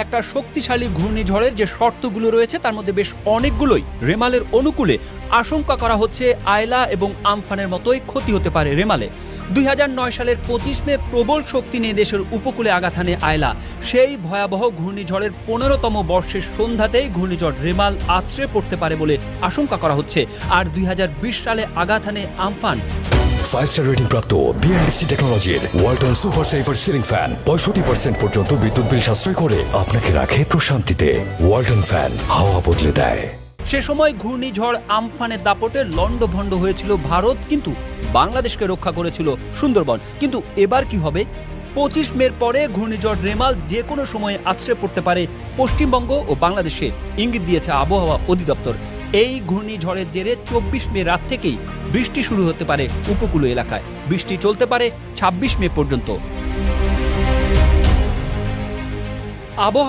একটা শক্তিশালী ঘূর্ণিঝড়ের যে শর্তগুলো রয়েছে তার মধ্যে বেশ অনেকগুলোই রেমালের অনুকূলে। আশঙ্কা করা হচ্ছে আয়লা এবং আমফানের মতোই ক্ষতি হতে পারে রেমালে। 2009 সালের 25 মে প্রবল শক্তি নিয়ে দেশের উপকূলে আঘাত হানে আয়লা। সেই ভয়াবহ ঘূর্ণিঝড়ের 15তম বর্ষের সন্ধ্যাতেই ঘূর্ণিঝড় রেমাল আছড়ে পড়তে পারে বলে আশঙ্কা করা হচ্ছে। আর 2020 সালে আঘাত হানে আমফান। 5-star রেটিং প্রাপ্ত বিএলডিসি টেকনোলজির Walton super saver ceiling fan 65% পর্যন্ত বিদ্যুৎ বিল সাশ্রয় করে আপনাকে রাখে প্রশান্তিতে। ওয়ালটন ফ্যান হাওয়া বদলে দেয়। সে সময় ঘূর্ণিঝড় আমফানের দাপটে লণ্ডভণ্ড হয়েছিল ভারত, কিন্তু বাংলাদেশকে রক্ষা করেছিল সুন্দরবন। কিন্তু এবার কি হবে? 25 মের পরে ঘূর্ণিঝড় রেমাল যে কোনো সময় আছড়ে পড়তে পারে পশ্চিমবঙ্গ ও বাংলাদেশে, ইঙ্গিত দিয়েছে আবহাওয়া অধিদপ্তর। এই ঘূর্ণিঝড়ের জেরে 24 মে রাত থেকেই বৃষ্টি শুরু হতে পারে উপকূলীয় এলাকায়। বৃষ্টি চলতে পারে 26 মে পর্যন্ত। আবহাওয়া